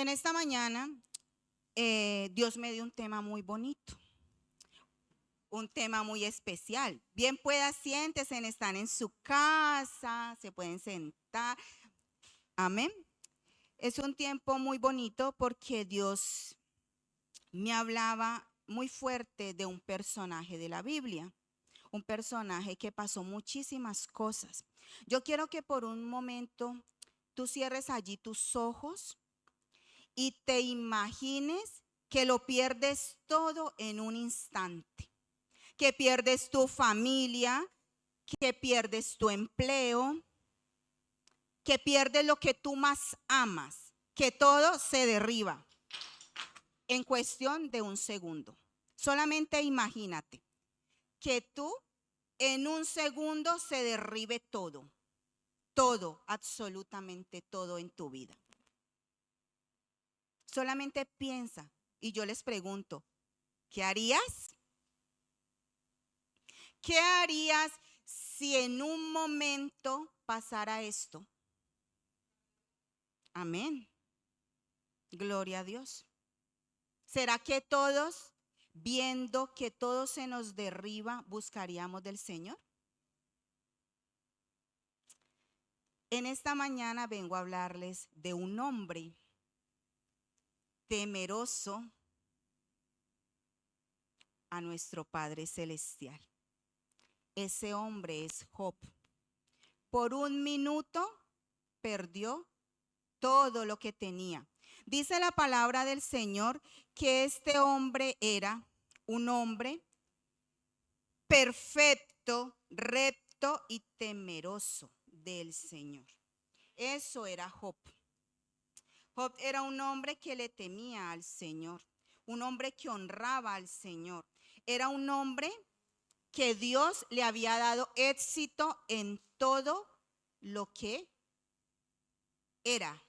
En esta mañana, Dios me dio un tema muy bonito, un tema muy especial. Bien pueda, siéntese, están en su casa, se pueden sentar. Amén. Es un tiempo muy bonito porque Dios me hablaba muy fuerte de un personaje de la Biblia, un personaje que pasó muchísimas cosas. Yo quiero que por un momento tú cierres allí tus ojos y te imagines que lo pierdes todo en un instante, que pierdes tu familia, que pierdes tu empleo, que pierdes lo que tú más amas, que todo se derriba en cuestión de un segundo. Solamente imagínate que tú en un segundo se derribe todo, todo, absolutamente todo en tu vida. Solamente piensa y yo les pregunto, ¿qué harías? ¿Qué harías si en un momento pasara esto? Amén. Gloria a Dios. ¿Será que todos, viendo que todo se nos derriba, buscaríamos del Señor? En esta mañana vengo a hablarles de un hombre temeroso a nuestro Padre Celestial. Ese hombre es Job. Por un minuto perdió todo lo que tenía. Dice la palabra del Señor que este hombre era un hombre perfecto, recto y temeroso del Señor. Eso era Job. Job era un hombre que le temía al Señor, un hombre que honraba al Señor. Era un hombre que Dios le había dado éxito en todo lo que era.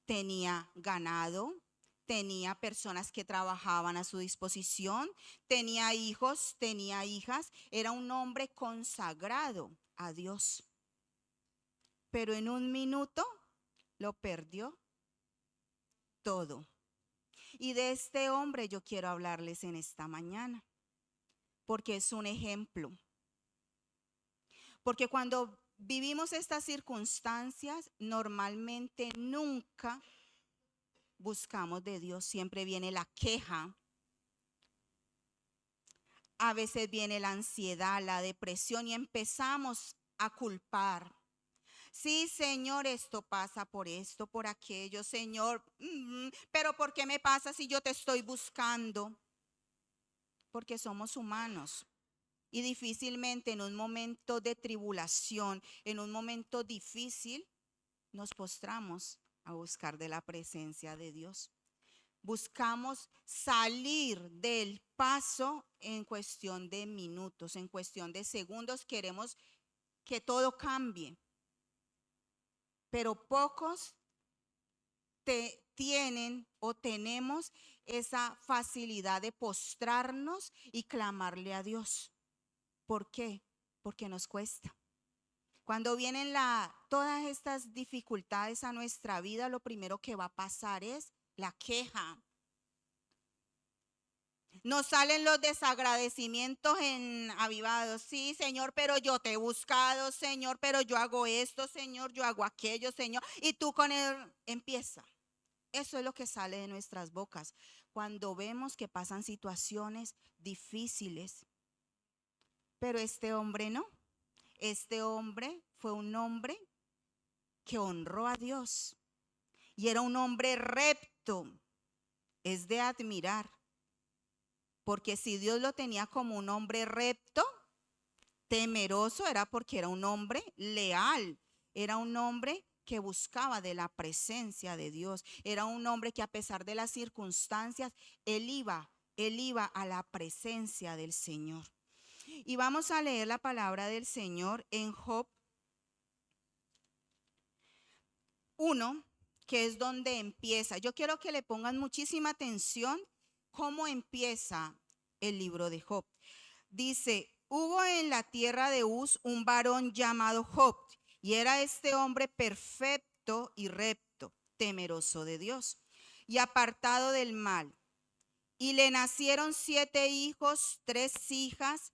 Tenía ganado, tenía personas que trabajaban a su disposición, tenía hijos, tenía hijas, era un hombre consagrado a Dios. Pero en un minuto lo perdió todo. Y de este hombre yo quiero hablarles en esta mañana, porque es un ejemplo. Porque cuando vivimos estas circunstancias, normalmente nunca buscamos de Dios, siempre viene la queja, a veces viene la ansiedad, la depresión y empezamos a culpar. Sí, Señor, esto pasa por esto, por aquello, Señor, pero ¿por qué me pasa si yo te estoy buscando? Porque somos humanos y difícilmente en un momento de tribulación, en un momento difícil, nos postramos a buscar de la presencia de Dios. Buscamos salir del paso en cuestión de minutos, en cuestión de segundos. Queremos que todo cambie, pero pocos tienen o tenemos esa facilidad de postrarnos y clamarle a Dios. ¿Por qué? Porque nos cuesta. Cuando vienen todas estas dificultades a nuestra vida, lo primero que va a pasar es la queja. Nos salen los desagradecimientos en avivados. Sí, Señor, pero yo te he buscado, Señor, pero yo hago esto, Señor, yo hago aquello, Señor. Y tú con él empieza. Eso es lo que sale de nuestras bocas cuando vemos que pasan situaciones difíciles. Pero este hombre no. Este hombre fue un hombre que honró a Dios y era un hombre recto. Es de admirar, porque si Dios lo tenía como un hombre recto, temeroso, era porque era un hombre leal, era un hombre que buscaba de la presencia de Dios, era un hombre que a pesar de las circunstancias, él iba a la presencia del Señor. Y vamos a leer la palabra del Señor en Job 1, que es donde empieza. Yo quiero que le pongan muchísima atención cómo empieza el libro de Job. Dice, hubo en la tierra de Uz un varón llamado Job, y era este hombre perfecto y recto, temeroso de Dios. y apartado del mal. Y le nacieron 7 hijos, 3 hijas.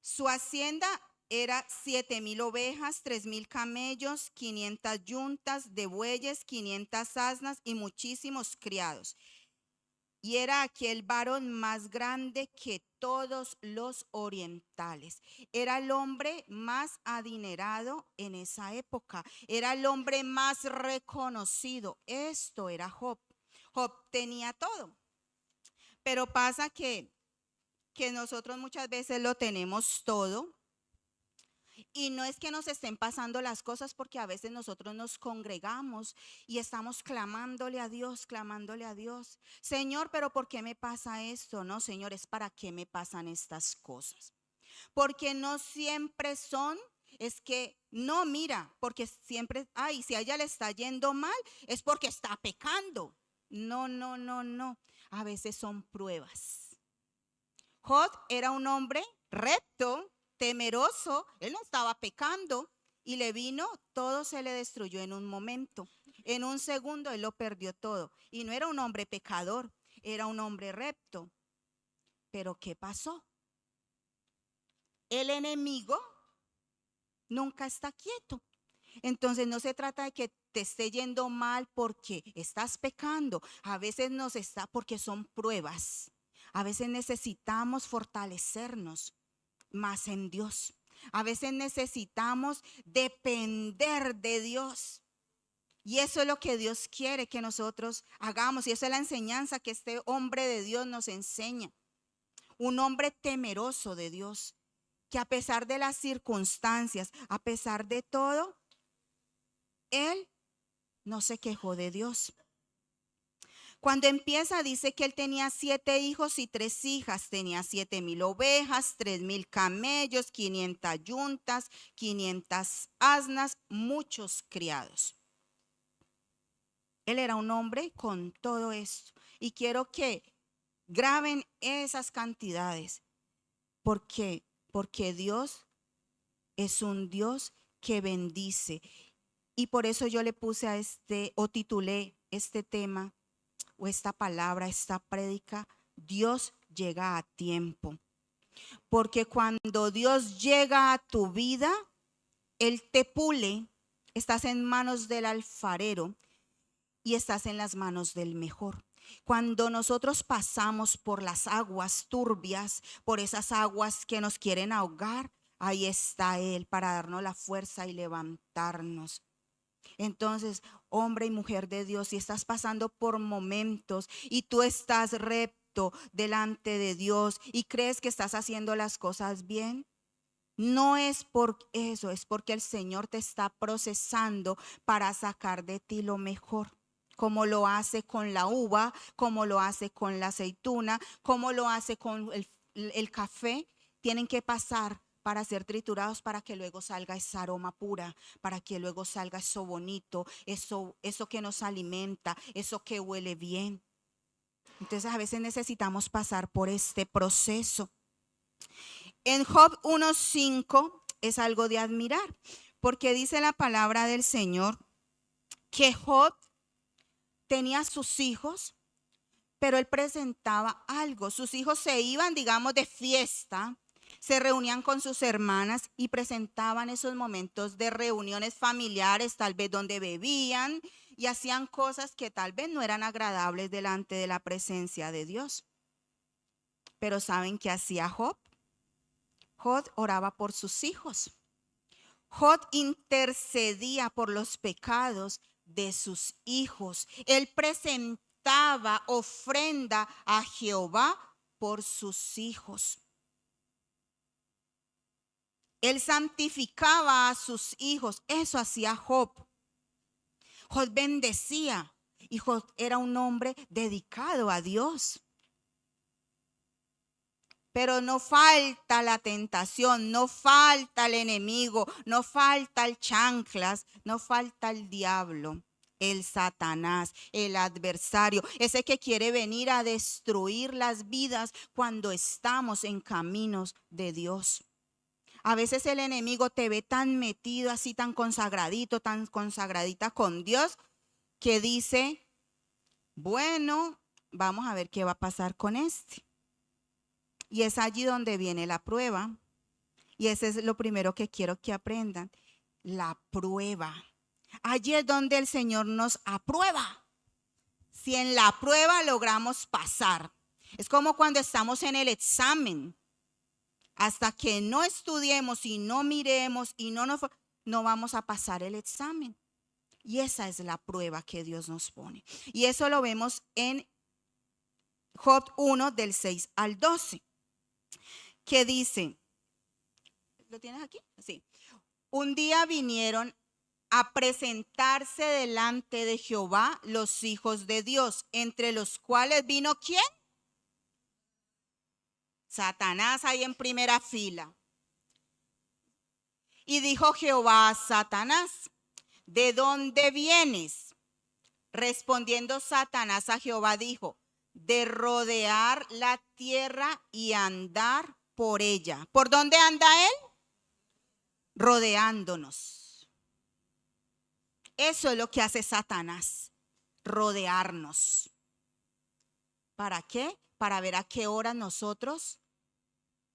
Su hacienda era 7,000 ovejas, 3,000 camellos, 500 yuntas de bueyes, 500 asnas y muchísimos criados. Y era aquel varón más grande que todos los orientales. Era el hombre más adinerado en esa época. Era el hombre más reconocido. Esto era Job. Job tenía todo. Pero pasa que nosotros muchas veces lo tenemos todo. Y no es que nos estén pasando las cosas, porque a veces nosotros nos congregamos y estamos clamándole a Dios, Señor, pero ¿por qué me pasa esto? No, Señor, es para qué me pasan estas cosas. Porque no siempre son, es que, no, mira, porque siempre, ay, si a ella le está yendo mal, es porque está pecando. No, no, no, no. A veces son pruebas. Job era un hombre recto, temeroso, él no estaba pecando y le vino, todo se le destruyó en un momento. En un segundo él lo perdió todo. Y no era un hombre pecador, era un hombre recto. Pero ¿qué pasó? El enemigo nunca está quieto. Entonces no se trata de que te esté yendo mal porque estás pecando. A veces nos está porque son pruebas. A veces necesitamos fortalecernos más en Dios. A veces necesitamos depender de Dios. Y eso es lo que Dios quiere que nosotros hagamos. Y eso es la enseñanza que este hombre de Dios nos enseña. Un hombre temeroso de Dios, que a pesar de las circunstancias, a pesar de todo, él no se quejó de Dios. Cuando empieza dice que él tenía 7 hijos y 3 hijas, tenía 7,000 ovejas, 3,000 camellos, 500 yuntas, 500 asnas, muchos criados. Él era un hombre con todo esto y quiero que graben esas cantidades porque Dios es un Dios que bendice. Y por eso yo le puse a o titulé este tema o esta palabra, esta prédica, Dios llega a tiempo. Porque cuando Dios llega a tu vida, Él te pule, estás en manos del alfarero y estás en las manos del mejor. Cuando nosotros pasamos por las aguas turbias, por esas aguas que nos quieren ahogar, ahí está Él para darnos la fuerza y levantarnos. Entonces, hombre y mujer de Dios, si estás pasando por momentos y tú estás recto delante de Dios y crees que estás haciendo las cosas bien, no es por eso, es porque el Señor te está procesando para sacar de ti lo mejor. Como lo hace con la uva, como lo hace con la aceituna, como lo hace con el café, tienen que pasar para ser triturados, para que luego salga esa aroma pura, para que luego salga eso bonito, eso que nos alimenta, eso que huele bien. Entonces a veces necesitamos pasar por este proceso. En Job 1:5 es algo de admirar, porque dice la palabra del Señor que Job tenía sus hijos, pero él presentaba algo. Sus hijos se iban, digamos, de fiesta, se reunían con sus hermanas y presentaban esos momentos de reuniones familiares, tal vez donde bebían y hacían cosas que tal vez no eran agradables delante de la presencia de Dios. Pero ¿saben qué hacía Job? Job oraba por sus hijos. Job intercedía por los pecados de sus hijos. Él presentaba ofrenda a Jehová por sus hijos. Él santificaba a sus hijos. Eso hacía Job. Job bendecía y Job era un hombre dedicado a Dios. Pero no falta la tentación, no falta el enemigo, no falta el chanclas, no falta el diablo, el Satanás, el adversario, ese que quiere venir a destruir las vidas cuando estamos en caminos de Dios. A veces el enemigo te ve tan metido así, tan consagradito, tan consagradita con Dios, que dice, bueno, vamos a ver qué va a pasar con este. Y es allí donde viene la prueba. Y ese es lo primero que quiero que aprendan. La prueba. Allí es donde el Señor nos aprueba. Si en la prueba logramos pasar. Es como cuando estamos en el examen. Hasta que no estudiemos y no miremos y no vamos a pasar el examen. Y esa es la prueba que Dios nos pone. Y eso lo vemos en Job 1 del 6 al 12. Que dice, ¿lo tienes aquí? Sí. Un día vinieron a presentarse delante de Jehová los hijos de Dios, entre los cuales vino ¿quién? Satanás ahí en primera fila. Y dijo Jehová a Satanás, ¿de dónde vienes? Respondiendo Satanás a Jehová dijo, de rodear la tierra y andar por ella. ¿Por dónde anda él? Rodeándonos. Eso es lo que hace Satanás, rodearnos. ¿Para qué? Para ver a qué hora nosotros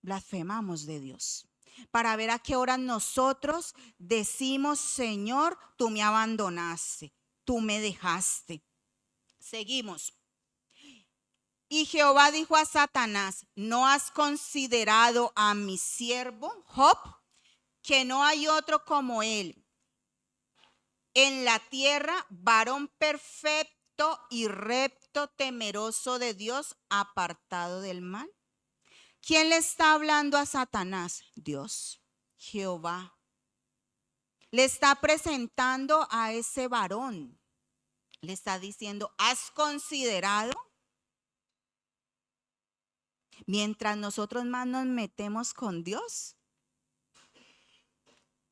blasfemamos de Dios. Para ver a qué hora nosotros decimos, Señor, tú me abandonaste, tú me dejaste. Seguimos. Y Jehová dijo a Satanás, ¿no has considerado a mi siervo Job, que no hay otro como él en la tierra, varón perfecto y recto, temeroso de Dios, apartado del mal? ¿Quién le está hablando a Satanás? Dios, Jehová. Le está presentando a ese varón. Le está diciendo, ¿has considerado? Mientras nosotros más nos metemos con Dios,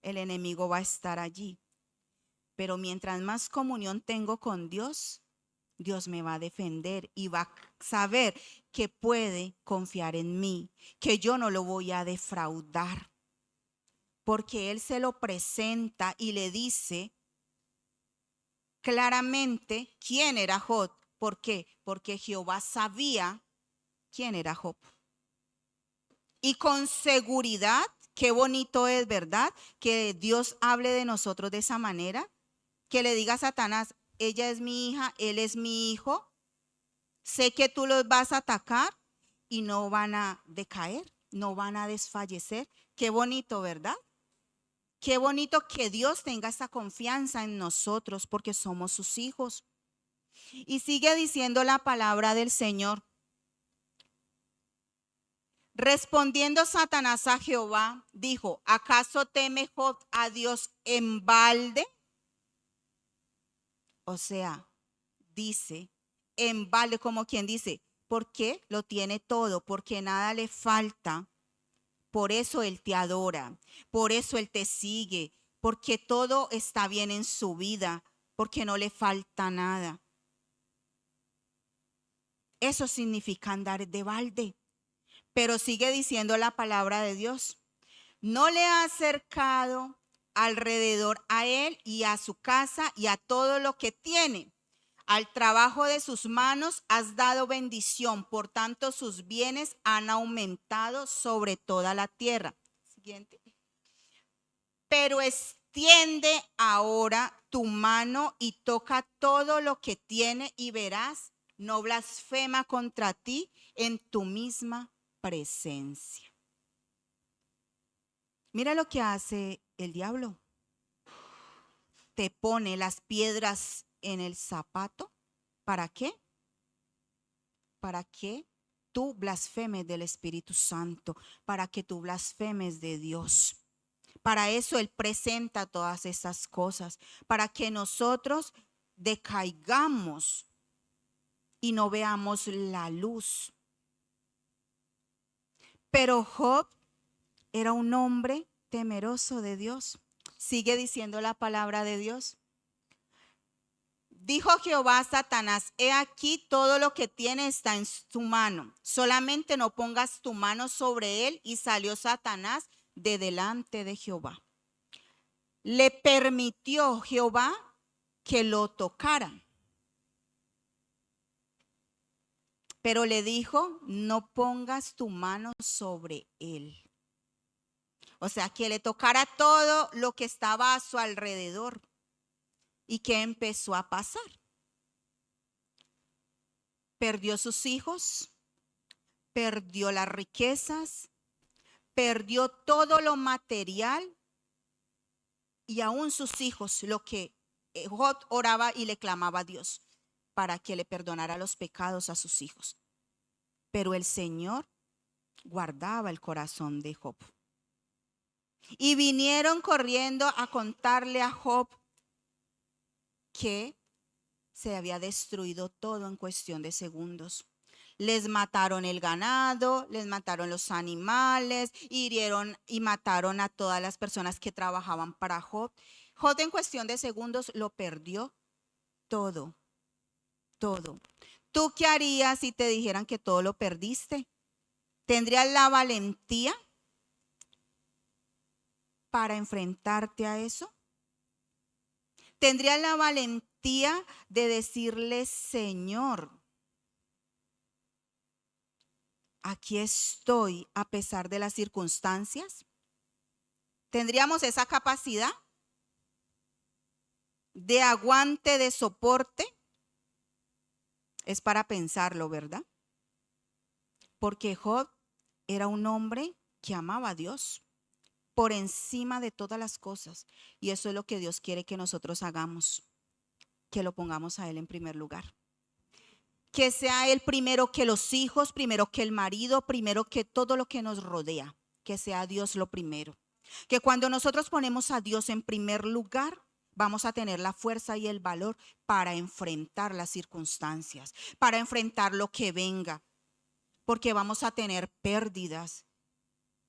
el enemigo va a estar allí. Pero mientras más comunión tengo con Dios, Dios me va a defender y va a saber que puede confiar en mí, que yo no lo voy a defraudar. Porque Él se lo presenta y le dice claramente quién era Job. ¿Por qué? Porque Jehová sabía quién era Job. Y con seguridad, qué bonito es, ¿verdad? Que Dios hable de nosotros de esa manera. Que le diga a Satanás, ella es mi hija, él es mi hijo. Sé que tú los vas a atacar y no van a decaer, no van a desfallecer. Qué bonito, ¿verdad? Qué bonito que Dios tenga esa confianza en nosotros porque somos sus hijos. Y sigue diciendo la palabra del Señor. Respondiendo Satanás a Jehová, dijo, ¿acaso teme Job a Dios en balde? O sea, dice, en balde, como quien dice, porque lo tiene todo, porque nada le falta. Por eso Él te adora, por eso Él te sigue, porque todo está bien en su vida, porque no le falta nada. Eso significa andar de balde. Pero sigue diciendo la palabra de Dios. No le ha acercado alrededor a él y a su casa y a todo lo que tiene. Al trabajo de sus manos has dado bendición, por tanto sus bienes han aumentado sobre toda la tierra. Siguiente. Pero extiende ahora tu mano y toca todo lo que tiene y verás, no blasfema contra ti en tu misma presencia. Mira lo que hace el diablo. Te pone las piedras en el zapato. ¿Para qué? Para que tú blasfemes del Espíritu Santo, para que tú blasfemes de Dios. Para eso Él presenta todas esas cosas, para que nosotros decaigamos y no veamos la luz. Pero Job era un hombre temeroso de Dios. Sigue diciendo la palabra de Dios. Dijo Jehová a Satanás, he aquí todo lo que tiene está en tu mano, solamente no pongas tu mano sobre él. Y salió Satanás de delante de Jehová. Le permitió Jehová que lo tocara. Pero le dijo, no pongas tu mano sobre él. O sea, que le tocara todo lo que estaba a su alrededor. ¿Y qué empezó a pasar? Perdió sus hijos, perdió las riquezas, perdió todo lo material y aún sus hijos, lo que Job oraba y le clamaba a Dios para que le perdonara los pecados a sus hijos. Pero el Señor guardaba el corazón de Job. Y vinieron corriendo a contarle a Job que se había destruido todo en cuestión de segundos. Les mataron el ganado, les mataron los animales, hirieron y mataron a todas las personas que trabajaban para Job. Job en cuestión de segundos lo perdió todo, todo. ¿Tú qué harías si te dijeran que todo lo perdiste? ¿Tendrías la valentía para enfrentarte a eso? ¿Tendrías la valentía de decirle, Señor, aquí estoy a pesar de las circunstancias? ¿Tendríamos esa capacidad de aguante, de soporte? Es para pensarlo, ¿verdad? Porque Job era un hombre que amaba a Dios por encima de todas las cosas. Y eso es lo que Dios quiere que nosotros hagamos, que lo pongamos a Él en primer lugar. Que sea Él primero que los hijos, primero que el marido, primero que todo lo que nos rodea. Que sea Dios lo primero. Que cuando nosotros ponemos a Dios en primer lugar, vamos a tener la fuerza y el valor para enfrentar las circunstancias, para enfrentar lo que venga. Porque vamos a tener pérdidas,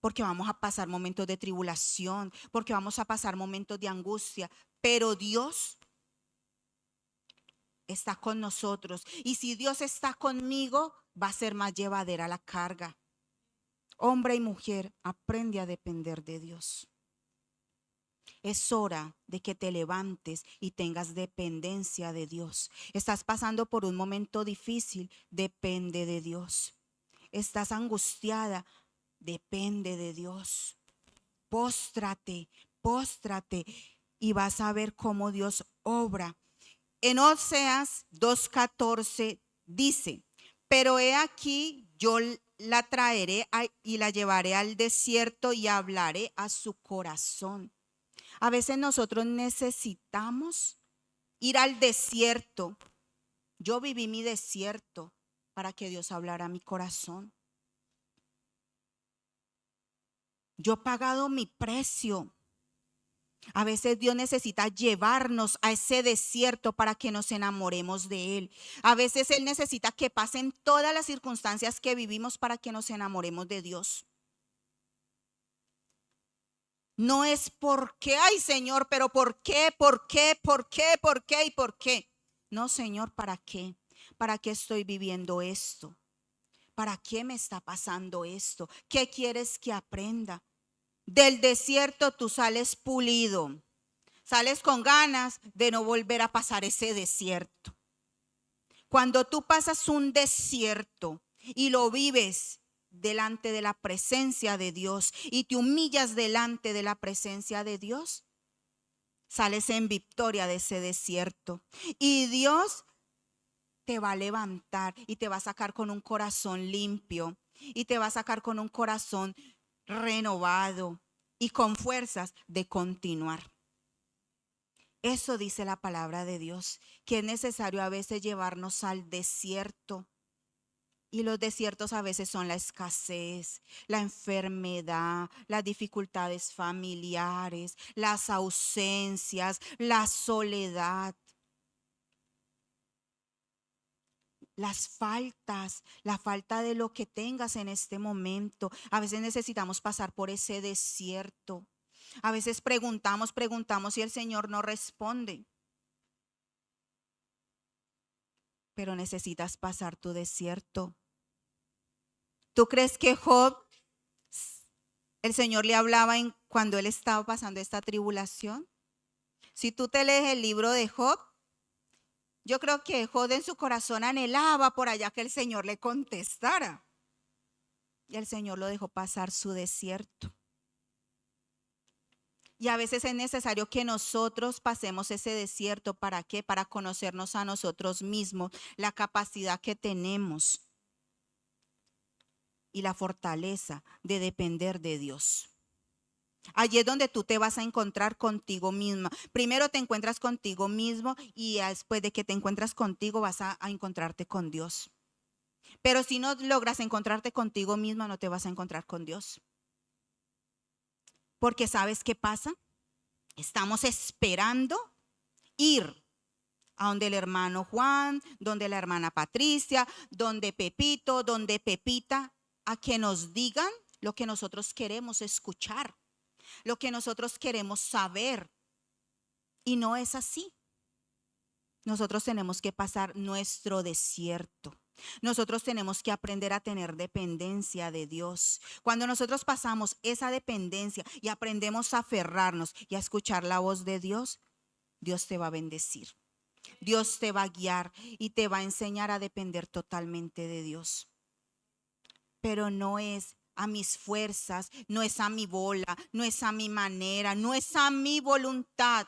porque vamos a pasar momentos de tribulación, porque vamos a pasar momentos de angustia, pero Dios está con nosotros. Y si Dios está conmigo, va a ser más llevadera la carga. Hombre y mujer, aprende a depender de Dios. Es hora de que te levantes y tengas dependencia de Dios. Estás pasando por un momento difícil, depende de Dios. Estás angustiada, depende de Dios. Póstrate, póstrate y vas a ver cómo Dios obra. En Oseas 2:14 dice, pero he aquí yo la traeré y la llevaré al desierto y hablaré a su corazón. A veces nosotros necesitamos ir al desierto. Yo viví mi desierto para que Dios hablara a mi corazón. Yo he pagado mi precio. A veces Dios necesita llevarnos a ese desierto para que nos enamoremos de Él. A veces Él necesita que pasen todas las circunstancias que vivimos para que nos enamoremos de Dios. No es porque, ay Señor, pero ¿por qué? ¿Por qué? ¿Por qué? ¿Por qué? ¿Y por qué? No, Señor, ¿para qué? ¿Para qué estoy viviendo esto? ¿Para qué me está pasando esto? ¿Qué quieres que aprenda? Del desierto tú sales pulido. Sales con ganas de no volver a pasar ese desierto. Cuando tú pasas un desierto y lo vives delante de la presencia de Dios y te humillas delante de la presencia de Dios, sales en victoria de ese desierto. Y Dios te va a levantar y te va a sacar con un corazón limpio y te va a sacar con un corazón renovado y con fuerzas de continuar. Eso dice la palabra de Dios, que es necesario a veces llevarnos al desierto. Y los desiertos a veces son la escasez, la enfermedad, las dificultades familiares, las ausencias, la soledad, las faltas, la falta de lo que tengas en este momento. A veces necesitamos pasar por ese desierto. A veces preguntamos y el Señor no responde. Pero necesitas pasar tu desierto. ¿Tú crees que Job, el Señor le hablaba cuando él estaba pasando esta tribulación? Si tú te lees el libro de Job, Yo creo que Job en su corazón anhelaba por allá que el Señor le contestara. Y el Señor lo dejó pasar su desierto. Y a veces es necesario que nosotros pasemos ese desierto. ¿Para qué? Para conocernos a nosotros mismos, la capacidad que tenemos y la fortaleza de depender de Dios. Allí es donde tú te vas a encontrar contigo misma. Primero te encuentras contigo mismo y después de que te encuentras contigo vas a encontrarte con Dios. Pero si no logras encontrarte contigo misma, no te vas a encontrar con Dios. Porque ¿sabes qué pasa? Estamos esperando ir a donde el hermano Juan, donde la hermana Patricia, donde Pepito, donde Pepita, a que nos digan lo que nosotros queremos escuchar, lo que nosotros queremos saber. Y no es así. Nosotros tenemos que pasar nuestro desierto. Nosotros tenemos que aprender a tener dependencia de Dios. Cuando nosotros pasamos esa dependencia y aprendemos a aferrarnos y a escuchar la voz de Dios, Dios te va a bendecir. Dios te va a guiar y te va a enseñar a depender totalmente de Dios. Pero no es a mis fuerzas, no es a mi bola, no es a mi manera, no es a mi voluntad.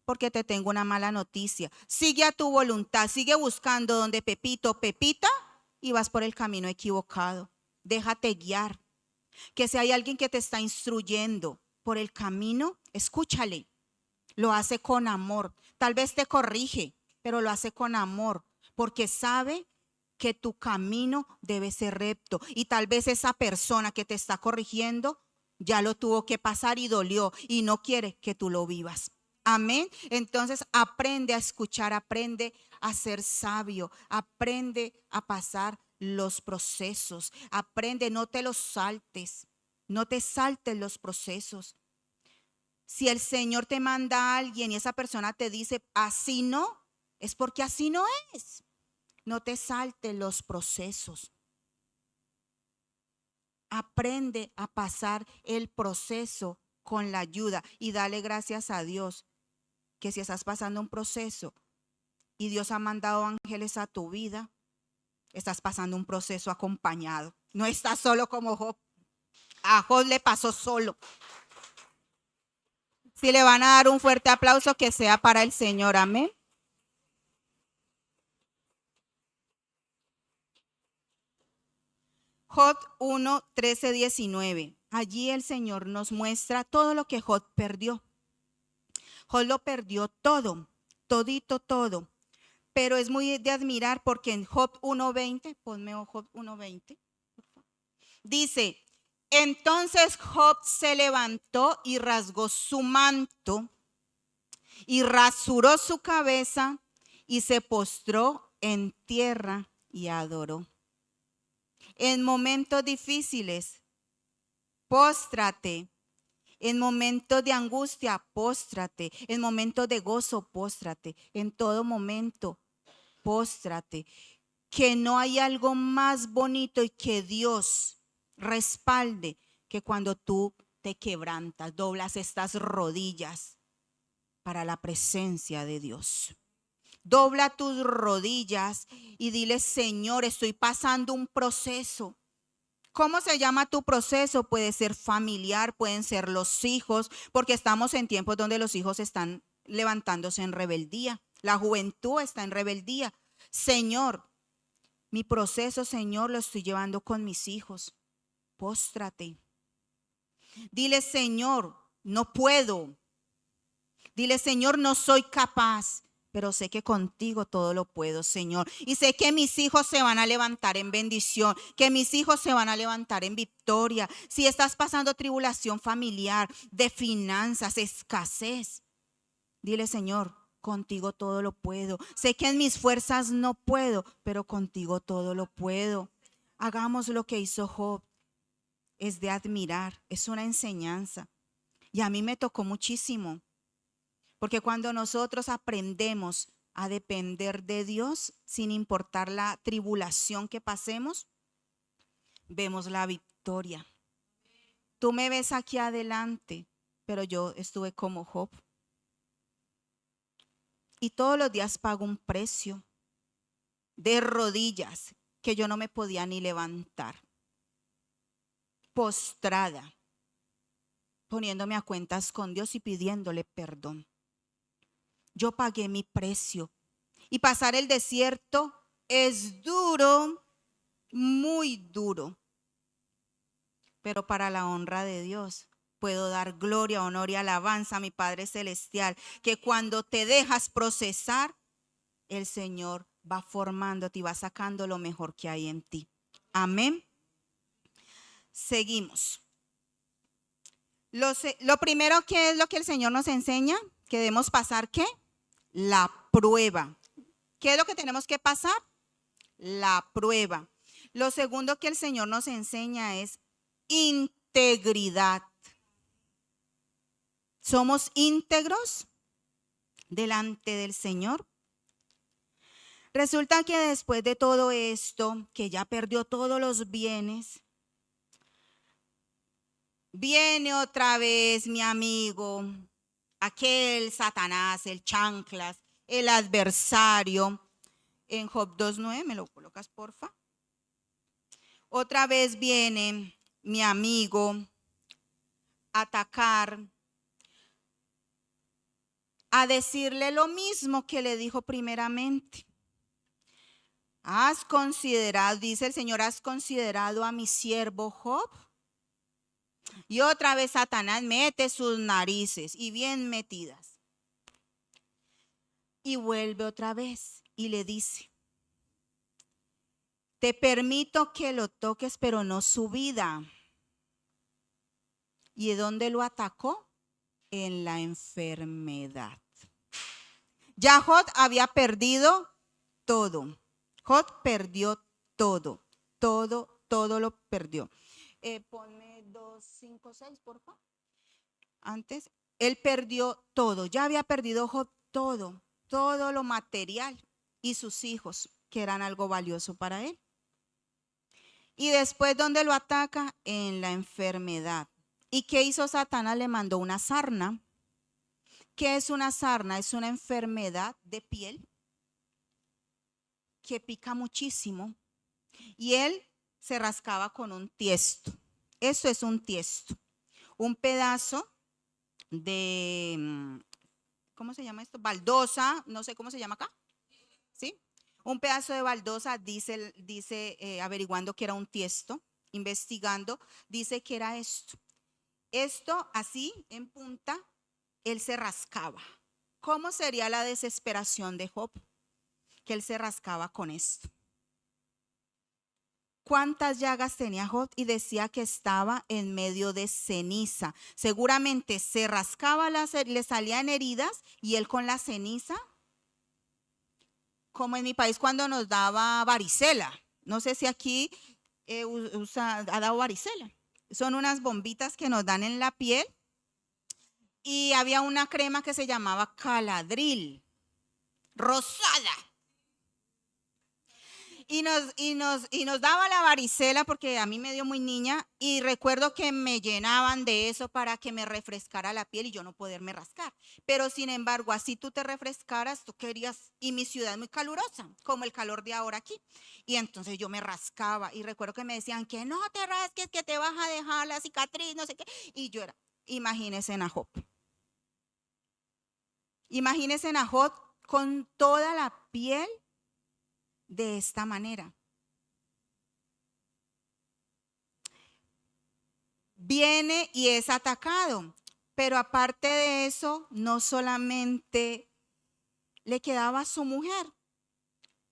Porque te tengo una mala noticia. Sigue a tu voluntad, sigue buscando donde Pepito, Pepita, y vas por el camino equivocado. Déjate guiar. Que si hay alguien que te está instruyendo por el camino, escúchale. Lo hace con amor. Tal vez te corrige, pero lo hace con amor, porque sabe que tu camino debe ser recto. Y tal vez esa persona que te está corrigiendo ya lo tuvo que pasar y dolió y no quiere que tú lo vivas. Amén. Entonces aprende a escuchar, aprende a ser sabio, aprende a pasar los procesos, aprende, no te los saltes, no te saltes los procesos. Si el Señor te manda a alguien y esa persona te dice así no, es porque así no es. No te saltes los procesos. Aprende a pasar el proceso con la ayuda y dale gracias a Dios que si estás pasando un proceso y Dios ha mandado ángeles a tu vida, estás pasando un proceso acompañado. No estás solo como Job. A Job le pasó solo. Si le van a dar un fuerte aplauso, que sea para el Señor. Amén. Job 1, 13, 19. Allí el Señor nos muestra todo lo que Job perdió. Job lo perdió todo, todito, todo. Pero es muy de admirar porque en Job 1:20, ponme Job 1:20, dice, entonces Job se levantó y rasgó su manto y rasuró su cabeza y se postró en tierra y adoró. En momentos difíciles, póstrate. En momentos de angustia, póstrate. En momentos de gozo, póstrate. En todo momento, póstrate. Que no hay algo más bonito y que Dios respalde que cuando tú te quebrantas, doblas estas rodillas para la presencia de Dios. Dobla tus rodillas y dile, Señor, estoy pasando un proceso. ¿Cómo se llama tu proceso? Puede ser familiar, pueden ser los hijos, porque estamos en tiempos donde los hijos están levantándose en rebeldía. La juventud está en rebeldía. Señor, mi proceso, Señor, lo estoy llevando con mis hijos. Póstrate. Dile, Señor, no puedo. Dile, Señor, no soy capaz, pero sé que contigo todo lo puedo, Señor. Y sé que mis hijos se van a levantar en bendición, que mis hijos se van a levantar en victoria. Si estás pasando tribulación familiar, de finanzas, escasez, dile, Señor, contigo todo lo puedo. Sé que en mis fuerzas no puedo, pero contigo todo lo puedo. Hagamos lo que hizo Job. Es de admirar, es una enseñanza. Y a mí me tocó muchísimo. Porque cuando nosotros aprendemos a depender de Dios, sin importar la tribulación que pasemos, vemos la victoria. Tú me ves aquí adelante, pero yo estuve como Job. Y todos los días pago un precio de rodillas que yo no me podía ni levantar, postrada, poniéndome a cuentas con Dios y pidiéndole perdón. Yo pagué mi precio. Y pasar el desierto es duro, muy duro. Pero para la honra de Dios puedo dar gloria, honor y alabanza a mi Padre Celestial, que cuando te dejas procesar, el Señor va formándote y va sacando lo mejor que hay en ti. Amén. Seguimos. Lo primero que es lo que el Señor nos enseña, que debemos pasar, ¿qué? La prueba. ¿Qué es lo que tenemos que pasar? La prueba. Lo segundo que el Señor nos enseña es integridad. ¿Somos íntegros delante del Señor? Resulta que después de todo esto, que ya perdió todos los bienes, viene otra vez mi amigo, aquel Satanás, el chanclas, el adversario. En Job 2:9, ¿me lo colocas, porfa? Otra vez viene mi amigo a atacar, a decirle lo mismo que le dijo primeramente. ¿Has considerado, dice el Señor, has considerado a mi siervo Job? Y otra vez Satanás mete sus narices y bien metidas. Y vuelve otra vez y le dice, te permito que lo toques, pero no su vida. ¿Y de dónde lo atacó? En la enfermedad. Ya Job había perdido todo. Job perdió todo, todo lo perdió. Ponme 2:5-6, por favor. Antes, él perdió todo. Ya había perdido Job todo lo material y sus hijos, que eran algo valioso para él. Y después, ¿dónde lo ataca? En la enfermedad. ¿Y qué hizo Satanás? Le mandó una sarna. ¿Qué es una sarna? Es una enfermedad de piel que pica muchísimo. Y él se rascaba con un tiesto. Eso es un tiesto. Un pedazo de, ¿cómo se llama esto? Baldosa, no sé cómo se llama acá. ¿Sí? Un pedazo de baldosa, dice averiguando que era un tiesto, investigando, dice que era esto. Esto así, en punta, él se rascaba. ¿Cómo sería la desesperación de Job? Que él se rascaba con esto. ¿Cuántas llagas tenía Job? Y decía que estaba en medio de ceniza. Seguramente se rascaba, le salían heridas y él con la ceniza, como en mi país cuando nos daba varicela. No sé si aquí ha dado varicela. Son unas bombitas que nos dan en la piel. Y había una crema que se llamaba Caladril, rosada. Y nos daba la varicela porque a mí me dio muy niña y recuerdo que me llenaban de eso para que me refrescara la piel y yo no poderme rascar. Pero sin embargo, así tú te refrescaras, tú querías, y mi ciudad es muy calurosa, como el calor de ahora aquí. Y entonces yo me rascaba y recuerdo que me decían que no te rasques, que te vas a dejar la cicatriz, no sé qué. Y yo era, imagínense en Job. Imagínense en Job con toda la piel de esta manera. Viene y es atacado, pero aparte de eso, no solamente le quedaba a su mujer,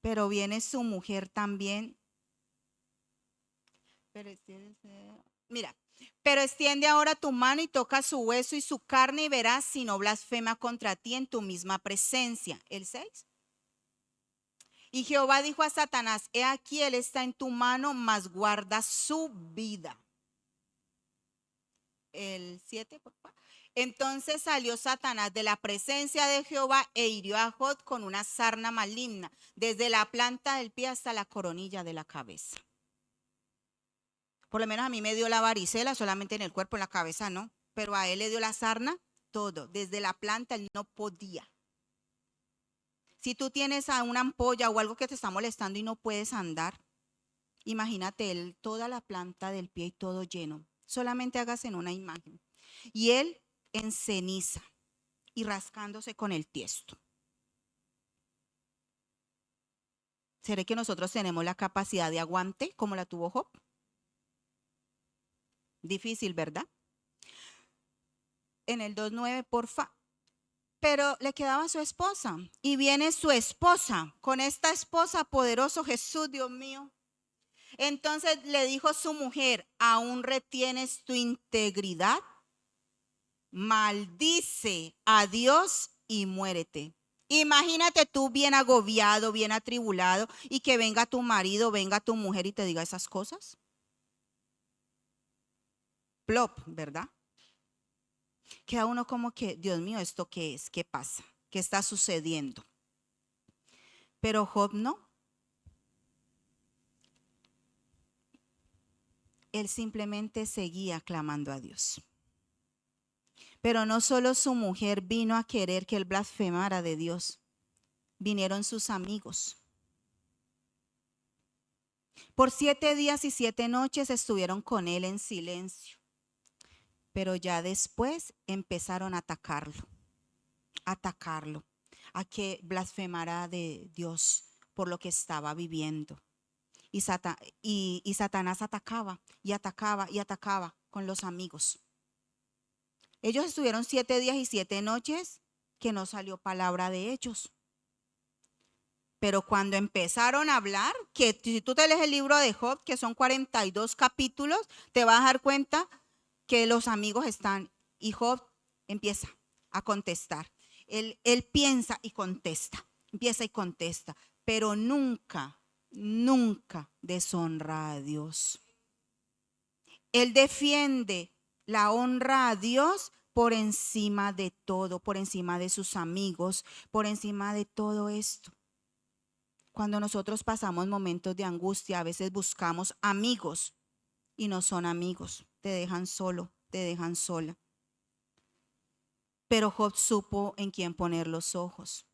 pero viene su mujer también. Pero extiende ahora tu mano y toca su hueso y su carne y verás si no blasfema contra ti en tu misma presencia. El 6. Y Jehová dijo a Satanás, he aquí él está en tu mano, mas guarda su vida. El 7, por favor. Entonces salió Satanás de la presencia de Jehová e hirió a Job con una sarna maligna, desde la planta del pie hasta la coronilla de la cabeza. Por lo menos a mí me dio la varicela solamente en el cuerpo, en la cabeza no, pero a él le dio la sarna todo, desde la planta él no podía. Si tú tienes a una ampolla o algo que te está molestando y no puedes andar, imagínate él, toda la planta del pie y todo lleno. Solamente hagas en una imagen. Y él en ceniza y rascándose con el tiesto. ¿Será que nosotros tenemos la capacidad de aguante como la tuvo Job? Difícil, ¿verdad? En el 2:9, porfa. Pero le quedaba su esposa. Y viene su esposa, con esta esposa, poderoso Jesús, Dios mío. Entonces le dijo su mujer, ¿aún retienes tu integridad? Maldice a Dios y muérete. Imagínate tú bien agobiado, bien atribulado, y que venga tu marido, venga tu mujer y te diga esas cosas. Plop, ¿verdad? Queda uno como que, Dios mío, ¿esto qué es? ¿Qué pasa? ¿Qué está sucediendo? Pero Job no. Él simplemente seguía clamando a Dios. Pero no solo su mujer vino a querer que él blasfemara de Dios, vinieron sus amigos. Por 7 días y 7 noches estuvieron con él en silencio, pero ya después empezaron a atacarlo, a que blasfemara de Dios por lo que estaba viviendo. Y Satanás atacaba y atacaba y atacaba con los amigos. Ellos estuvieron 7 días y 7 noches que no salió palabra de ellos. Pero cuando empezaron a hablar, que si tú te lees el libro de Job, que son 42 capítulos, te vas a dar cuenta que los amigos están y Job empieza a contestar. Él piensa y contesta, empieza y contesta, pero nunca deshonra a Dios. Él defiende la honra a Dios por encima de todo, por encima de sus amigos, por encima de todo esto. Cuando nosotros pasamos momentos de angustia, a veces buscamos amigos y no son amigos, te dejan solo, te dejan sola. Pero Job supo en quién poner los ojos.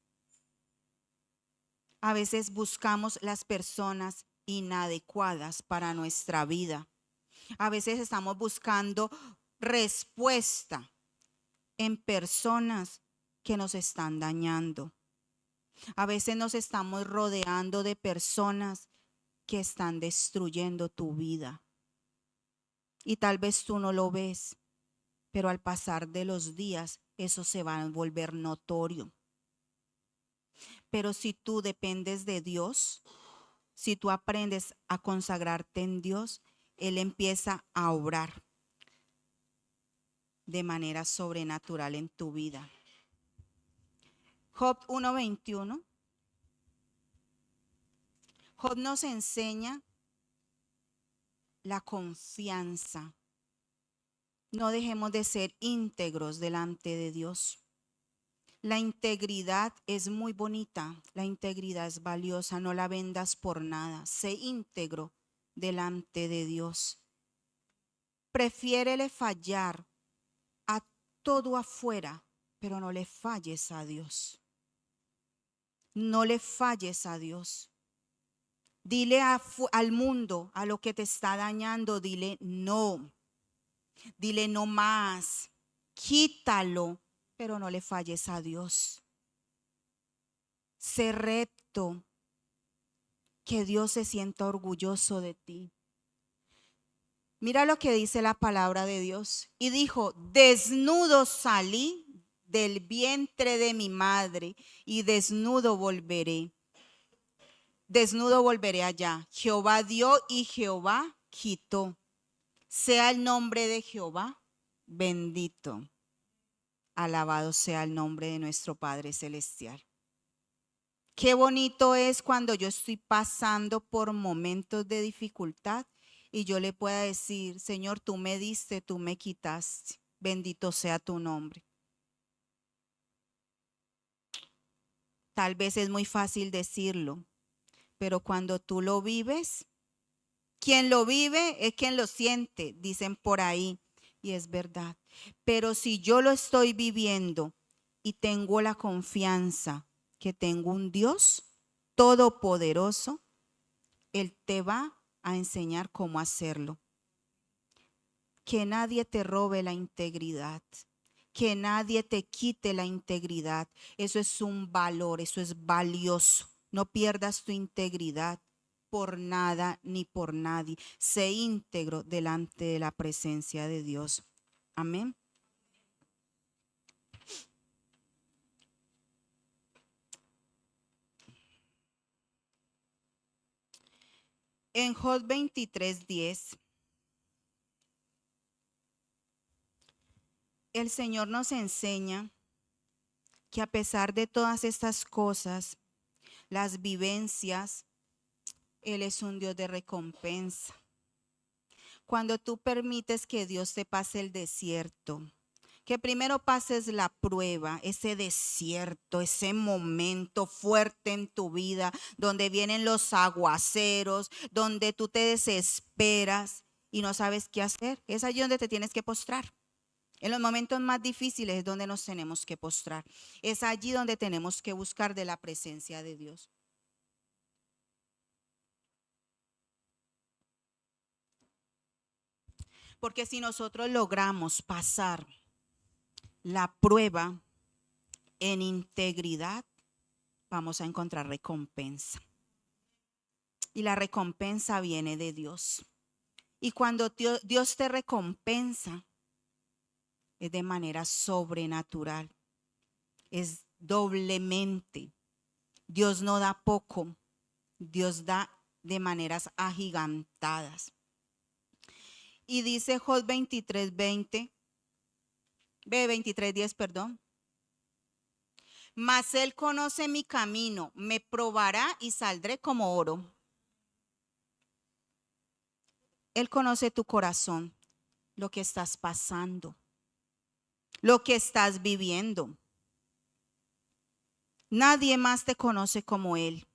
A veces buscamos las personas inadecuadas para nuestra vida. A veces estamos buscando respuesta en personas que nos están dañando. A veces nos estamos rodeando de personas que están destruyendo tu vida. Y tal vez tú no lo ves, pero al pasar de los días eso se va a volver notorio. Pero si tú dependes de Dios, si tú aprendes a consagrarte en Dios, Él empieza a obrar de manera sobrenatural en tu vida. Job 1:21. Job nos enseña la confianza. No dejemos de ser íntegros delante de Dios. La integridad es muy bonita, la integridad es valiosa, no la vendas por nada. Sé íntegro delante de Dios. Prefiérele fallar a todo afuera, pero no le falles a Dios. No le falles a Dios. Dile al mundo, a lo que te está dañando, dile no. Dile no más. Quítalo, pero no le falles a Dios. Sé recto, que Dios se sienta orgulloso de ti. Mira lo que dice la palabra de Dios. Y dijo, desnudo salí del vientre de mi madre y desnudo volveré. Desnudo volveré allá. Jehová dio y Jehová quitó. Sea el nombre de Jehová bendito. Alabado sea el nombre de nuestro Padre Celestial. Qué bonito es cuando yo estoy pasando por momentos de dificultad y yo le pueda decir, Señor, tú me diste, tú me quitaste. Bendito sea tu nombre. Tal vez es muy fácil decirlo, pero cuando tú lo vives, quien lo vive es quien lo siente, dicen por ahí, y es verdad. Pero si yo lo estoy viviendo y tengo la confianza que tengo un Dios todopoderoso. Él te va a enseñar cómo hacerlo. Que nadie te robe la integridad. Que nadie te quite la integridad. Eso es un valor, eso es valioso. No pierdas tu integridad por nada ni por nadie. Sé íntegro delante de la presencia de Dios. Amén. En Job 23:10, el Señor nos enseña que a pesar de todas estas cosas, las vivencias, Él es un Dios de recompensa. Cuando tú permites que Dios te pase el desierto, que primero pases la prueba, ese desierto, ese momento fuerte en tu vida, donde vienen los aguaceros, donde tú te desesperas y no sabes qué hacer, es allí donde te tienes que postrar. En los momentos más difíciles es donde nos tenemos que postrar. Es allí donde tenemos que buscar de la presencia de Dios. Porque si nosotros logramos pasar la prueba en integridad, vamos a encontrar recompensa. Y la recompensa viene de Dios. Y cuando Dios te recompensa, es de manera sobrenatural. Es doblemente. Dios no da poco. Dios da de maneras agigantadas. Y dice Job 23:10, perdón. Mas Él conoce mi camino, me probará y saldré como oro. Él conoce tu corazón, lo que estás pasando, lo que estás viviendo. Nadie más te conoce como Él,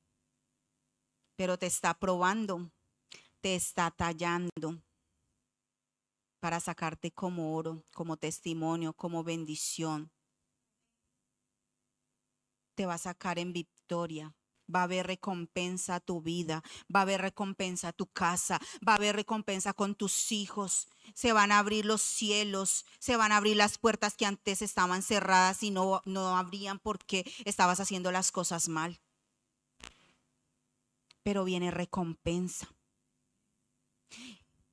pero te está probando, te está tallando para sacarte como oro, como testimonio, como bendición. Te va a sacar en victoria. Va a haber recompensa a tu vida, va a haber recompensa a tu casa, va a haber recompensa con tus hijos. Se van a abrir los cielos, se van a abrir las puertas que antes estaban cerradas y no abrían porque estabas haciendo las cosas mal. Pero viene recompensa.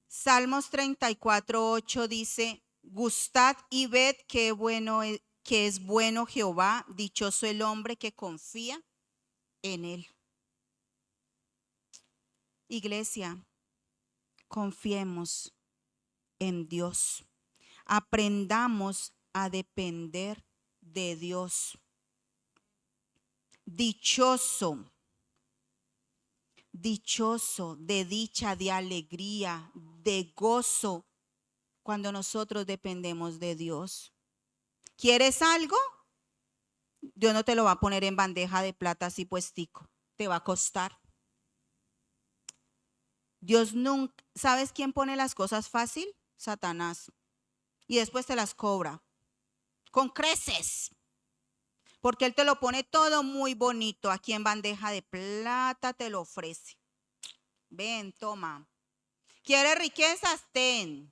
Salmos 34:8 dice: gustad y ved qué bueno es, que es bueno Jehová, dichoso el hombre que confía en Él. Iglesia, confiemos en Dios. Aprendamos a depender de Dios. Dichoso, de dicha, de alegría, de gozo, cuando nosotros dependemos de Dios. ¿Quieres algo? Dios no te lo va a poner en bandeja de plata así puestico. Te va a costar. Dios nunca, ¿sabes quién pone las cosas fácil? Satanás. Y después te las cobra con creces. Porque Él te lo pone todo muy bonito. Aquí en bandeja de plata te lo ofrece. Ven, toma. ¿Quieres riquezas? Ten.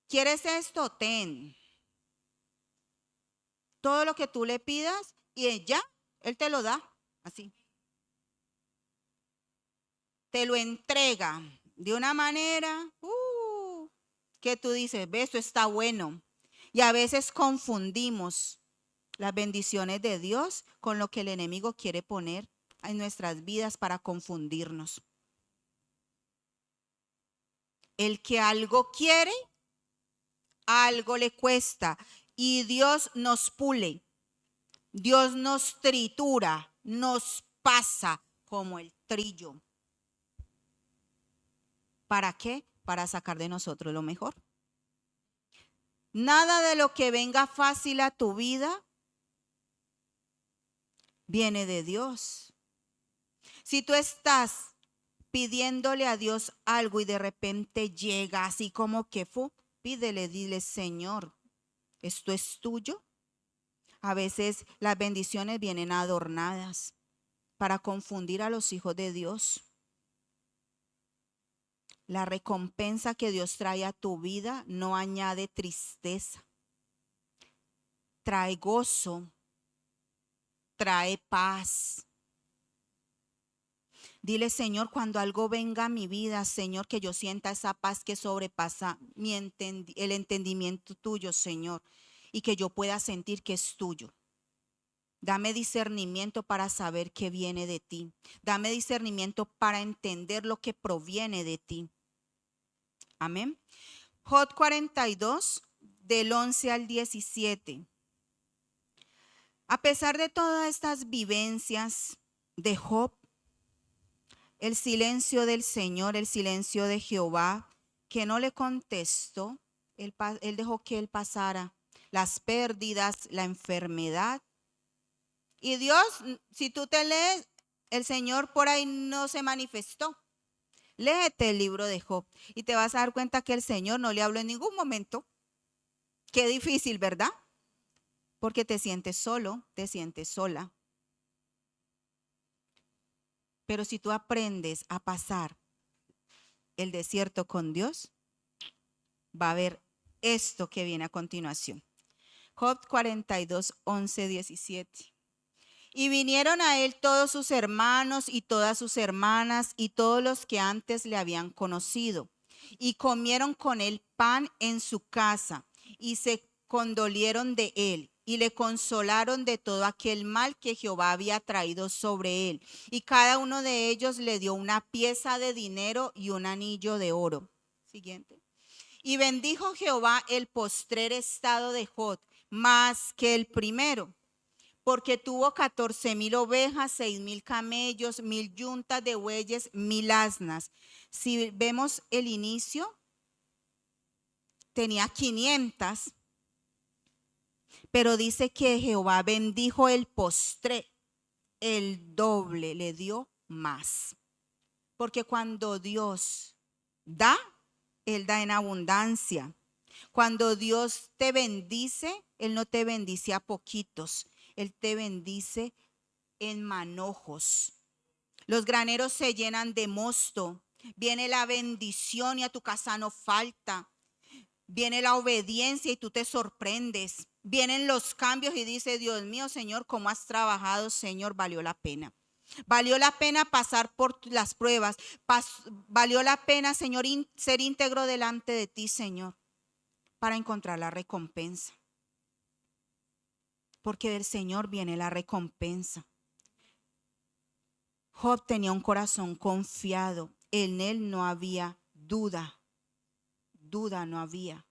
¿Quieres esto? Ten. Todo lo que tú le pidas y ya, Él te lo da. Así. Te lo entrega de una manera que tú dices, ve, esto está bueno. Y a veces confundimos las bendiciones de Dios con lo que el enemigo quiere poner en nuestras vidas para confundirnos. El que algo quiere, algo le cuesta. Y Dios nos pule, Dios nos tritura, nos pasa como el trillo. ¿Para qué? Para sacar de nosotros lo mejor. Nada de lo que venga fácil a tu vida viene de Dios. Si tú estás pidiéndole a Dios algo y de repente llega así como que pídele, dile: Señor, ¿esto es tuyo? A veces las bendiciones vienen adornadas para confundir a los hijos de Dios. La recompensa que Dios trae a tu vida no añade tristeza, trae gozo, trae paz. Dile, Señor, cuando algo venga a mi vida, Señor, que yo sienta esa paz que sobrepasa el entendimiento tuyo, Señor, y que yo pueda sentir que es tuyo. Dame discernimiento para saber qué viene de ti. Dame discernimiento para entender lo que proviene de ti. Amén. Job 42, del 11 al 17. A pesar de todas estas vivencias de Job, el silencio del Señor, el silencio de Jehová, que no le contestó, él dejó que él pasara las pérdidas, la enfermedad. Y Dios, si tú te lees, el Señor por ahí no se manifestó. Léete el libro de Job y te vas a dar cuenta que el Señor no le habló en ningún momento. Qué difícil, ¿verdad? Porque te sientes solo, te sientes sola. Pero si tú aprendes a pasar el desierto con Dios, va a haber esto que viene a continuación. Job 42, 11, 17. Y vinieron a él todos sus hermanos y todas sus hermanas y todos los que antes le habían conocido. Y comieron con él pan en su casa y se condolieron de él y le consolaron de todo aquel mal que Jehová había traído sobre él. Y cada uno de ellos le dio una pieza de dinero y un anillo de oro. Siguiente. Y bendijo Jehová el postrer estado de Job más que el primero, porque tuvo 14,000 ovejas, 6,000 camellos, 1,000 yuntas de bueyes, 1,000 asnas. Si vemos el inicio, tenía 500, pero dice que Jehová bendijo el postre, el doble, le dio más. Porque cuando Dios da, Él da en abundancia. Cuando Dios te bendice, Él no te bendice a poquitos. Él te bendice en manojos. Los graneros se llenan de mosto. Viene la bendición y a tu casa no falta. Viene la obediencia y tú te sorprendes. Vienen los cambios y dice, Dios mío, Señor, ¿cómo has trabajado, Señor? Valió la pena. Valió la pena pasar por las pruebas. Valió la pena, Señor, ser íntegro delante de ti, Señor, para encontrar la recompensa. Porque del Señor viene la recompensa. Job tenía un corazón confiado. En él no había duda. Duda no había.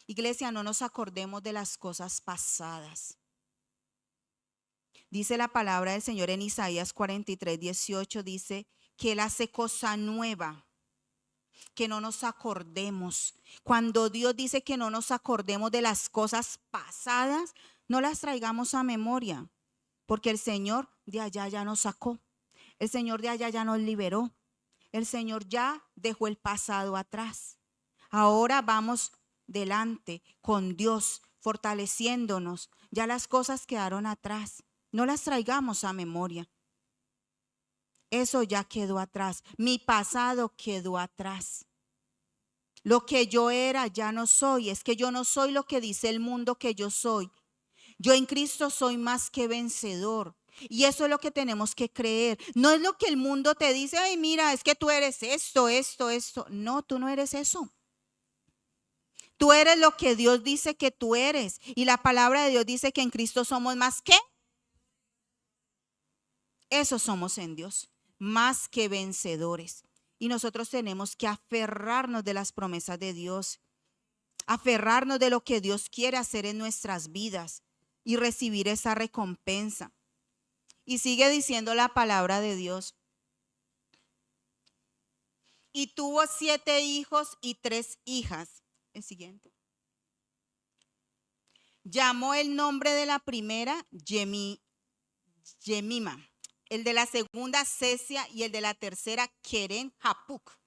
Iglesia, no nos acordemos de las cosas pasadas. Dice la palabra del Señor en Isaías 43, 18, dice que Él hace cosa nueva. Que no nos acordemos. Cuando Dios dice que no nos acordemos de las cosas pasadas, no las traigamos a memoria, porque el Señor de allá ya nos sacó. El Señor de allá ya nos liberó. El Señor ya dejó el pasado atrás. Ahora vamos delante con Dios, fortaleciéndonos. Ya las cosas quedaron atrás. No las traigamos a memoria. Eso ya quedó atrás. Mi pasado quedó atrás. Lo que yo era ya no soy. Es que yo no soy lo que dice el mundo que yo soy. Yo en Cristo soy más que vencedor. Y eso es lo que tenemos que creer. No es lo que el mundo te dice, ay, mira, es que tú eres esto, esto, esto. No, tú no eres eso. Tú eres lo que Dios dice que tú eres. Y la palabra de Dios dice que en Cristo somos más que. Eso somos en Dios, más que vencedores. Y nosotros tenemos que aferrarnos de las promesas de Dios. Aferrarnos de lo que Dios quiere hacer en nuestras vidas y recibir esa recompensa. Y sigue diciendo la palabra de Dios. Y tuvo 7 hijos y 3 hijas. El siguiente. Llamó el nombre de la primera Yemima, el de la segunda Cesia y el de la tercera Keren Hapuc.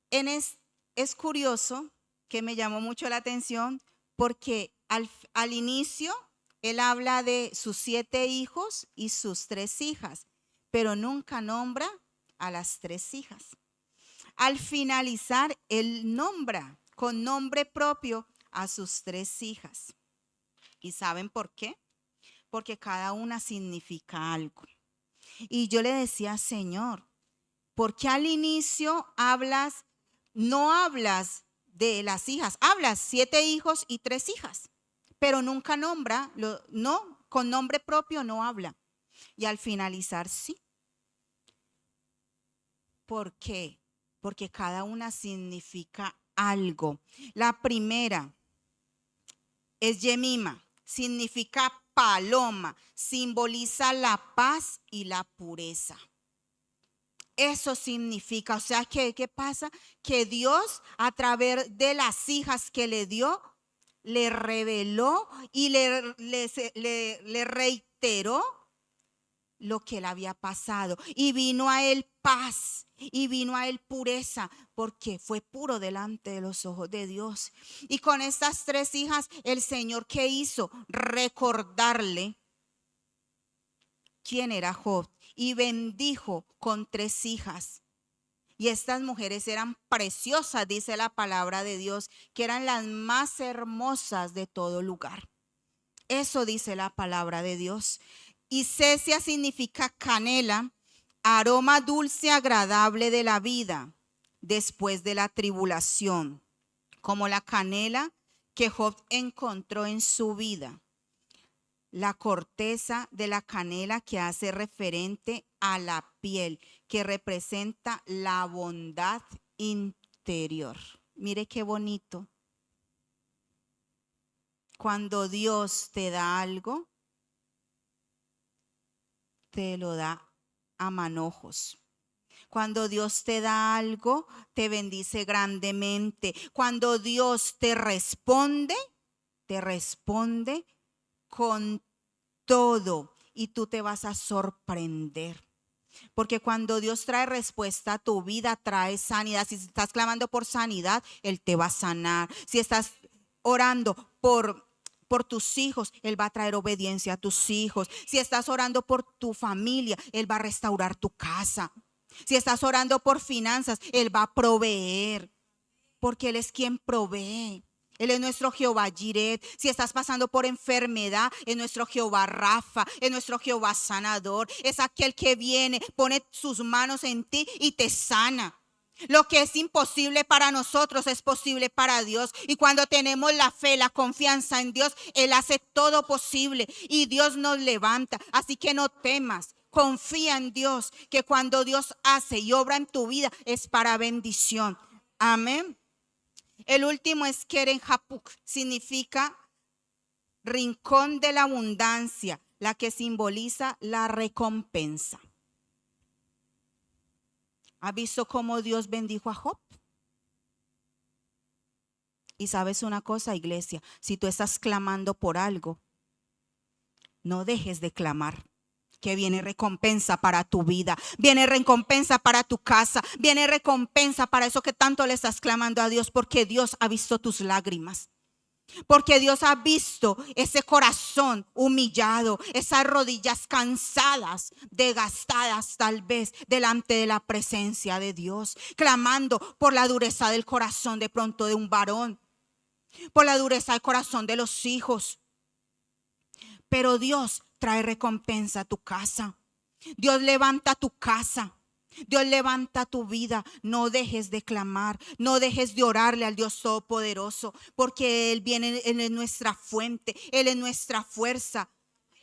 Es curioso, que me llamó mucho la atención, porque Al inicio, él habla de sus 7 hijos y sus 3 hijas, pero nunca nombra a las 3 hijas. Al finalizar, él nombra con nombre propio a sus 3 hijas. ¿Y saben por qué? Porque cada una significa algo. Y yo le decía, Señor, ¿por qué al inicio no hablas de las hijas? Hablas 7 hijos y 3 hijas, pero nunca nombra, no, con nombre propio no habla. Y al finalizar sí. ¿Por qué? Porque cada una significa algo. La primera es Yemima, significa paloma, simboliza la paz y la pureza. Eso significa, o sea, ¿qué pasa? Que Dios a través de las hijas que le dio, le reveló y le reiteró lo que le había pasado. Y vino a él paz y vino a él pureza, porque fue puro delante de los ojos de Dios. Y con estas 3 hijas, el Señor, ¿qué hizo? Recordarle quién era Job. Y bendijo con 3 hijas. Y estas mujeres eran preciosas, dice la palabra de Dios, que eran las más hermosas de todo lugar. Eso dice la palabra de Dios. Y cesia significa canela, aroma dulce, agradable de la vida después de la tribulación, como la canela que Job encontró en su vida. La corteza de la canela que hace referente a la piel, que representa la bondad interior. Mire qué bonito. Cuando Dios te da algo, te lo da a manojos. Cuando Dios te da algo, te bendice grandemente. Cuando Dios te responde con todo y tú te vas a sorprender. Porque cuando Dios trae respuesta a tu vida, trae sanidad. Si estás clamando por sanidad, Él te va a sanar. Si estás orando por tus hijos, Él va a traer obediencia a tus hijos. Si estás orando por tu familia, Él va a restaurar tu casa. Si estás orando por finanzas, Él va a proveer. Porque Él es quien provee. Él es nuestro Jehová Jiret. Si estás pasando por enfermedad, es nuestro Jehová Rafa, es nuestro Jehová sanador. Es aquel que viene, pone sus manos en ti y te sana. Lo que es imposible para nosotros es posible para Dios. Y cuando tenemos la fe, la confianza en Dios, Él hace todo posible y Dios nos levanta. Así que no temas. Confía en Dios, que cuando Dios hace y obra en tu vida es para bendición. Amén. El último es Keren Hapuk, significa rincón de la abundancia, la que simboliza la recompensa. ¿Has visto cómo Dios bendijo a Job? Y sabes una cosa, iglesia, si tú estás clamando por algo, no dejes de clamar. Que viene recompensa para tu vida, viene recompensa para tu casa, viene recompensa para eso que tanto le estás clamando a Dios, porque Dios ha visto tus lágrimas, porque Dios ha visto ese corazón humillado, esas rodillas cansadas, desgastadas tal vez delante de la presencia de Dios, clamando por la dureza del corazón de pronto de un varón, por la dureza del corazón de los hijos. Pero Dios trae recompensa a tu casa. Dios levanta tu casa. Dios levanta tu vida. No dejes de clamar. No dejes de orarle al Dios Todopoderoso. Porque Él viene, Él es nuestra fuente. Él es nuestra fuerza.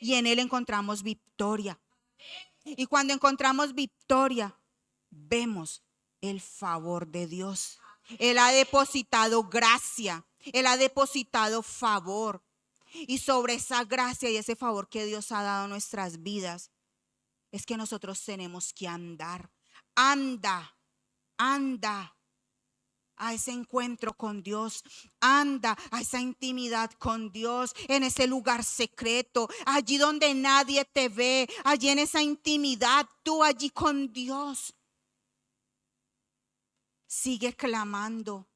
Y en Él encontramos victoria. Y cuando encontramos victoria, vemos el favor de Dios. Él ha depositado gracia. Él ha depositado favor. Y sobre esa gracia y ese favor que Dios ha dado a nuestras vidas, es que nosotros tenemos que andar. Anda a ese encuentro con Dios. Anda a esa intimidad con Dios, en ese lugar secreto, allí donde nadie te ve, allí en esa intimidad, tú allí con Dios. Sigue clamando.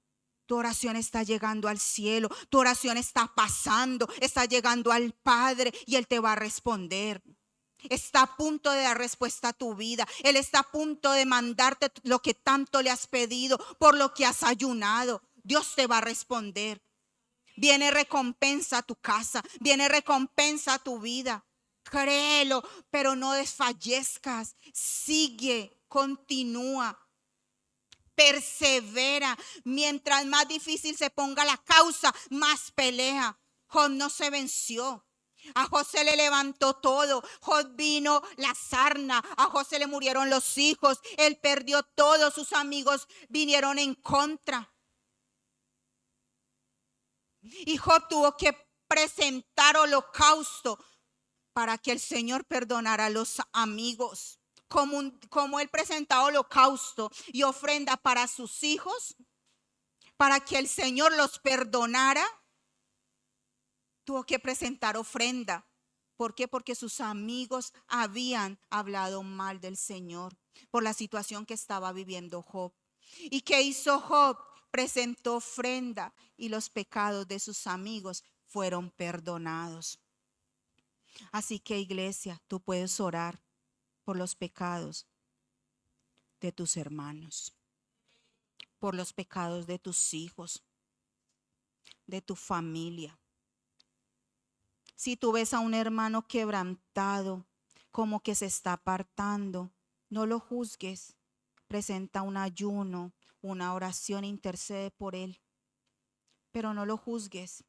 Tu oración está llegando al cielo, tu oración está pasando, está llegando al Padre y Él te va a responder. Está a punto de dar respuesta a tu vida. Él está a punto de mandarte lo que tanto le has pedido, por lo que has ayunado. Dios te va a responder. Viene recompensa a tu casa, viene recompensa a tu vida. Créelo, pero no desfallezcas. Sigue, continúa. Persevera. Mientras más difícil se ponga la causa, más pelea. Job no se venció. A José le levantó todo. Job vino la sarna. A José le murieron los hijos. Él perdió todo. Sus amigos vinieron en contra. Y Job tuvo que presentar holocausto para que el Señor perdonara a los amigos. Como él presentaba holocausto y ofrenda para sus hijos, para que el Señor los perdonara, tuvo que presentar ofrenda. ¿Por qué? Porque sus amigos habían hablado mal del Señor por la situación que estaba viviendo Job. ¿Y qué hizo Job? Presentó ofrenda y los pecados de sus amigos fueron perdonados. Así que, iglesia, tú puedes orar por los pecados de tus hermanos, por los pecados de tus hijos, de tu familia. Si tú ves a un hermano quebrantado, como que se está apartando, no lo juzgues. Presenta un ayuno, una oración, intercede por él, pero no lo juzgues.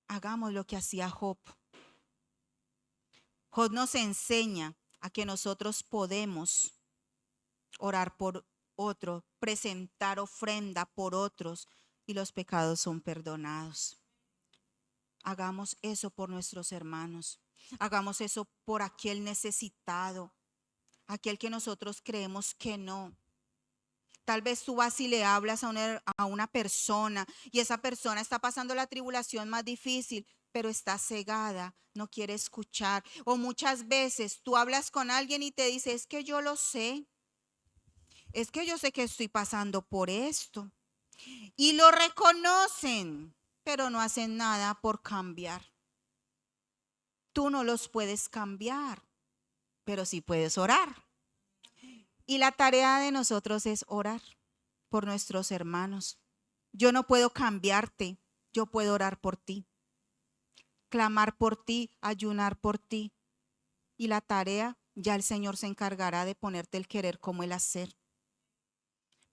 Hagamos lo que hacía Job. Job nos enseña a que nosotros podemos orar por otro, presentar ofrenda por otros y los pecados son perdonados. Hagamos eso por nuestros hermanos. Hagamos eso por aquel necesitado, aquel que nosotros creemos que no. Tal vez tú vas y le hablas a una persona y esa persona está pasando la tribulación más difícil, pero está cegada, no quiere escuchar. O muchas veces tú hablas con alguien y te dice, es que yo lo sé. Es que yo sé que estoy pasando por esto. Y lo reconocen, pero no hacen nada por cambiar. Tú no los puedes cambiar, pero sí puedes orar. Y la tarea de nosotros es orar por nuestros hermanos. Yo no puedo cambiarte, yo puedo orar por ti, clamar por ti, ayunar por ti. Y la tarea, ya el Señor se encargará de ponerte el querer como el hacer.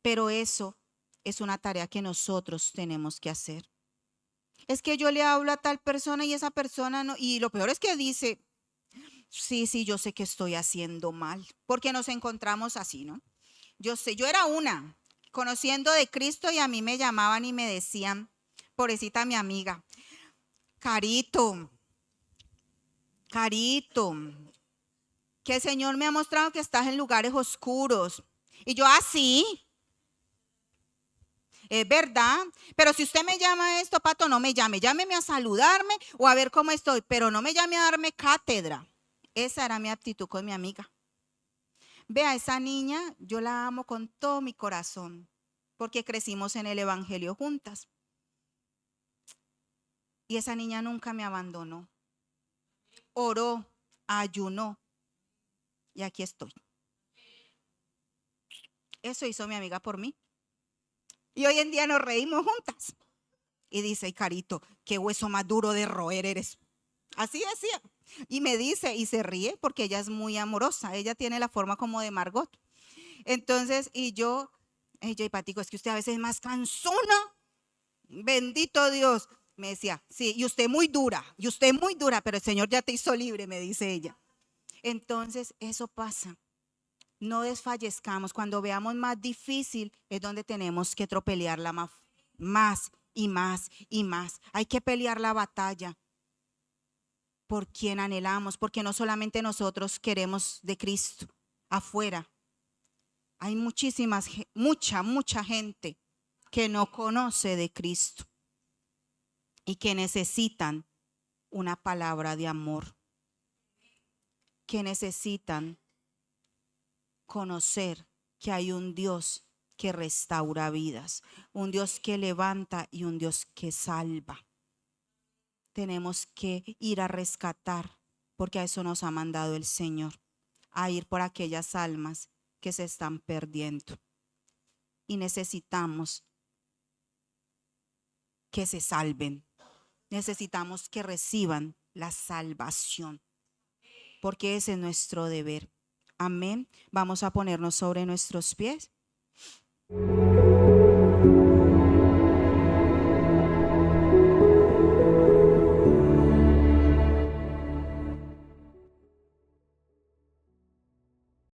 Pero eso es una tarea que nosotros tenemos que hacer. Es que yo le hablo a tal persona y esa persona no, y lo peor es que dice, sí, yo sé que estoy haciendo mal, porque nos encontramos así, ¿no? Yo sé, yo era una, conociendo de Cristo y a mí me llamaban y me decían, pobrecita mi amiga, Carito, que el Señor me ha mostrado que estás en lugares oscuros. Y yo, así, es verdad, pero si usted me llama a esto, Pato, no me llame, llámeme a saludarme o a ver cómo estoy, pero no me llame a darme cátedra. Esa era mi actitud con mi amiga. Vea, esa niña, yo la amo con todo mi corazón, porque crecimos en el evangelio juntas. Y esa niña nunca me abandonó. Oró, ayunó, y aquí estoy. Eso hizo mi amiga por mí. Y hoy en día nos reímos juntas. Y dice, ay, Carito, qué hueso más duro de roer eres. Así decía. Y me dice, y se ríe porque ella es muy amorosa. Ella tiene la forma como de Margot. Entonces, y yo, y Patico, es que usted a veces es más cansona. Bendito Dios. Me decía, sí, y usted muy dura, pero el Señor ya te hizo libre, me dice ella. Entonces, eso pasa. No desfallezcamos. Cuando veamos más difícil, es donde tenemos que tropelearla más y más y más. Hay que pelear la batalla por quien anhelamos, porque no solamente nosotros queremos de Cristo. Afuera hay mucha gente que no conoce de Cristo y que necesitan una palabra de amor, que necesitan conocer que hay un Dios que restaura vidas, un Dios que levanta y un Dios que salva. Tenemos que ir a rescatar, porque a eso nos ha mandado el Señor, a ir por aquellas almas que se están perdiendo. Y necesitamos que se salven, necesitamos que reciban la salvación, porque ese es nuestro deber. Amén. Vamos a ponernos sobre nuestros pies.